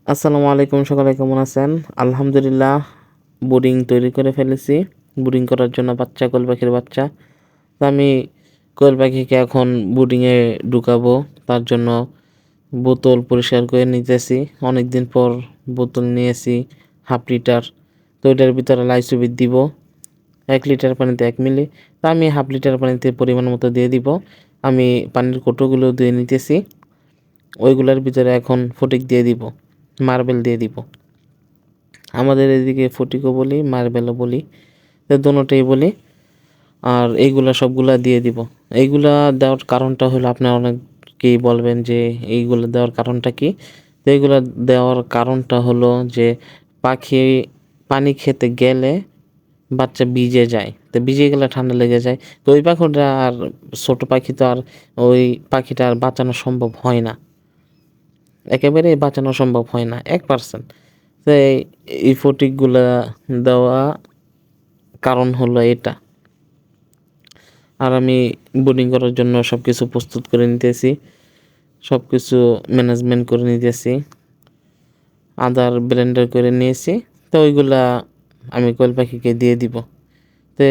আসসালামু আলাইকুম, সকালে কেমন আছেন? আলহামদুলিল্লাহ, বোর্ডিং তৈরি করে ফেলেছি। বোর্ডিং করার জন্য কোয়েল পাখির বাচ্চা। তো আমি কোয়েল পাখিকে এখন বোর্ডিংয়ে ঢুকাবো। তার জন্য বোতল পরিষ্কার করে নিতেছি। অনেকদিন পর বোতল নিয়েছি 1/2 লিটার। তো এটার ভিতরে লাইসোবিট দিব 1 লিটার পানিতে 1 মিলি। তো আমি 1/2 লিটার পানিতে পরিমাণ মতো দিয়ে দিব। আমি পানির কৌটোগুলো দিয়ে নিতেছি। ওইগুলোর ভিতরে এখন ফটিক দিয়ে দিব, মার্বেল দিয়ে দিব। আমাদের এদিকে ফটিকও বলি, মার্বেলও বলি, তো দোনোটাই বলি। আর এইগুলা সবগুলা দিয়ে দিব। এইগুলা দেওয়ার কারণটা হলো, আপনার অনেকেই বলবেন যে এইগুলো দেওয়ার কারণটা কি? তো এইগুলা দেওয়ার কারণটা হলো যে পাখি পানি খেতে গেলে বাচ্চা ভিজে যায়। তো ভিজে গেলে ঠান্ডা লেগে যায়। তো ওই পাখিটা আর ছোট পাখি, তো আর ওই পাখিটা আর বাঁচানো সম্ভব হয় না, একেবারেই বাঁচানো সম্ভব হয় না 1%। তো এই ফটিকগুলা দেওয়া কারণ হলো এটা। আর আমি বোর্ডিং করার জন্য সব কিছু প্রস্তুত করে নিতেছি, সব কিছু ম্যানেজমেন্ট করে নিতেছি, আদার ব্লেন্ডার করে নিয়েছি। তো ওইগুলা আমি কোয়েল পাখিকে দিয়ে দিব। তো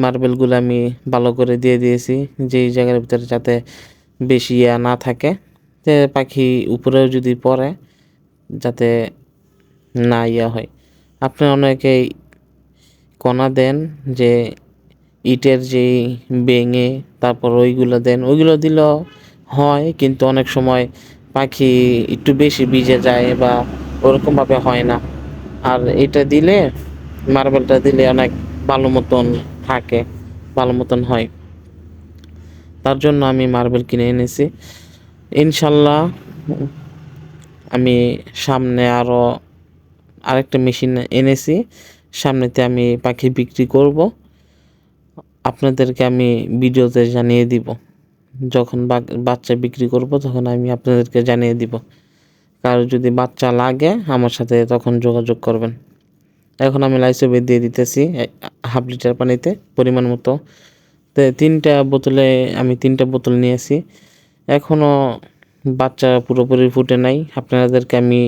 মার্বেলগুলো আমি ভালো করে দিয়ে দিয়েছি, যেই জায়গার ভিতরে যাতে বেশি না থাকে, যে পাখি উপরেও যদি পড়ে যাতে না হয়। আপনি অনেকেই কণা দেন যে ইটের যেই বেঙে, তারপর ওইগুলো দেন, ওইগুলো দিলেও হয়, কিন্তু অনেক সময় পাখি একটু বেশি ভিজে যায় বা ওরকমভাবে হয় না। আর এটা দিলে, মার্বেলটা দিলে অনেক ভালো মতন থাকে, ভালো মতন হয়। তার জন্য আমি মার্বেল কিনে এনেছি। ইনশাল্লাহ আমি সামনে আরেকটা মেশিন এনেছি, সামনেতে আমি পাখি বিক্রি করব। আপনাদেরকে আমি ভিডিওতে জানিয়ে দিব। যখন বাচ্চা বিক্রি করব তখন আমি আপনাদেরকে জানিয়ে দিব। কারো যদি বাচ্চা লাগে আমার সাথে তখন যোগাযোগ করবেন। এখন আমি লাইসোবিট দিয়ে দিতেছি 1/2 লিটার পানিতে পরিমাণ মতো। তো 3টা বোতল নিয়েছি। এখনও বাচ্চা পুরোপুরি ফুটে নাই। আপনাদেরকে আমি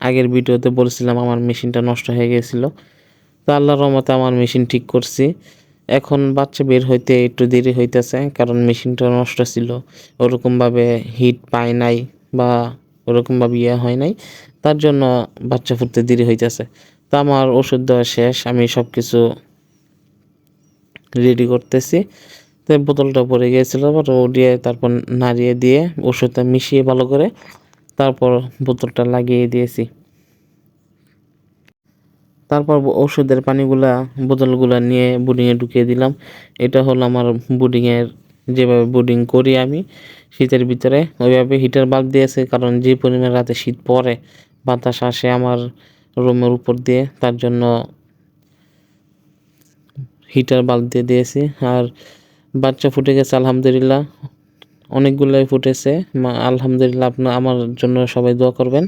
আগের ভিডিওতে বলছিলাম আমার মেশিনটা নষ্ট হয়ে গিয়েছিল। তো আল্লাহর রহমতে আমার মেশিন ঠিক করছি। এখন বাচ্চা বের হইতে একটু দেরি হইতেছে, কারণ মেশিনটা নষ্ট ছিল, ওরকমভাবে হিট পায় নাই বা ওরকমভাবে হয় নাই। তার জন্য বাচ্চা ফুটতে দেরি হইতেছে। তো আমার ওষুধ দেওয়া শেষ, আমি সব কিছু রেডি করতেছি। তো বোতলটা পড়ে গিয়েছিল, দিয়ে তারপর নাড়িয়ে দিয়ে ওষুধটা মিশিয়ে ভালো করে তারপর বোতলটা লাগিয়ে দিয়েছি। তারপর ওষুধের বোতলগুলা নিয়ে বোর্ডিংয়ে ঢুকিয়ে দিলাম। এটা হলো আমার বোর্ডিংয়ের, যেভাবে বোর্ডিং করি আমি শীতের ভিতরে, ওইভাবে হিটার বাল্ব দিয়েছে, কারণ যে পরিমাণ রাতে শীত পড়ে, বাতাস আসে আমার রুমের উপর দিয়ে, তার জন্য হিটার বাল্ব দিয়ে দিয়েছি। আর বাচ্চা ফুটে গেছে আলহামদুলিল্লাহ, অনেকগুলাই ফুটেছে। আলহামদুলিল্লাহ, আমার জন্য সবাই দোয়া করবেন।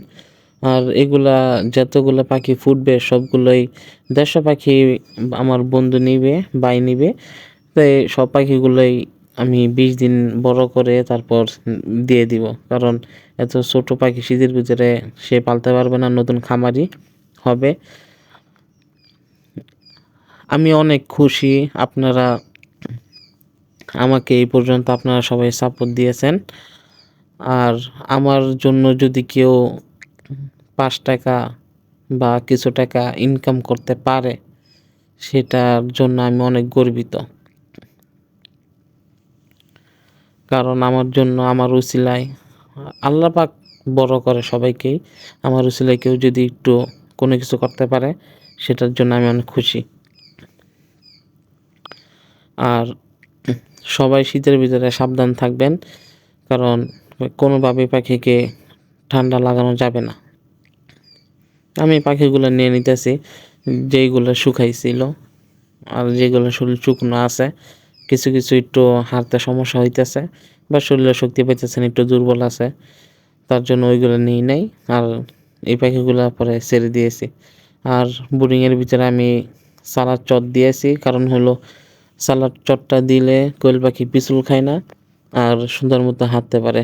আর এগুলা যতগুলো পাখি ফুটবে সবগুলোই 150 পাখি আমার বন্ধু নিবে, বাই নিবে। তাই সব পাখিগুলোই আমি 20 দিন বড় করে তারপর দিয়ে দিব, কারণ এত ছোট পাখি শীতের ভিতরে সে পালতে পারবে না, নতুন খামারি হবে। আমি অনেক খুশি, আপনারা আমাকে এই পর্যন্ত আপনারা সবাই সাপোর্ট দিয়েছেন। আর আমার জন্য যদি কেউ 5 টাকা বা কিছু টাকা ইনকাম করতে পারে, সেটার জন্য আমি অনেক গর্বিত। কারণ আমার জন্য, আমার উসিলায় আল্লাহ পাক বড় করে সবাইকেই। আমার উসিলায় কেউ যদি একটু কোনো কিছু করতে পারে, সেটার জন্য আমি অনেক খুশি। আর সবাই শীতের ভিতরে সাবধান থাকবেন, কারণ কোনোভাবে পাখিকে ঠান্ডা লাগানো যাবে না। আমি পাখিগুলো নিয়ে নিতেছি, যেইগুলো শুকাইছিল আর যেগুলো শরীর শুকনো আছে, কিছু কিছু একটু হাঁটতে সমস্যা হইতেছে বা শরীরে শক্তি পাইতেছেন, একটু দুর্বল আছে, তার জন্য ওইগুলো নিই নাই। আর এই পাখিগুলো পরে ছেড়ে দিয়েছি। আর বোর্ডিংয়ের ভিতরে আমি সালাদ চট দিয়েছি, কারণ হলো সালাদ চটটা দিলে কোয়েল পাখি পিছল খায় না আর সুন্দর মতো হাঁটতে পারে।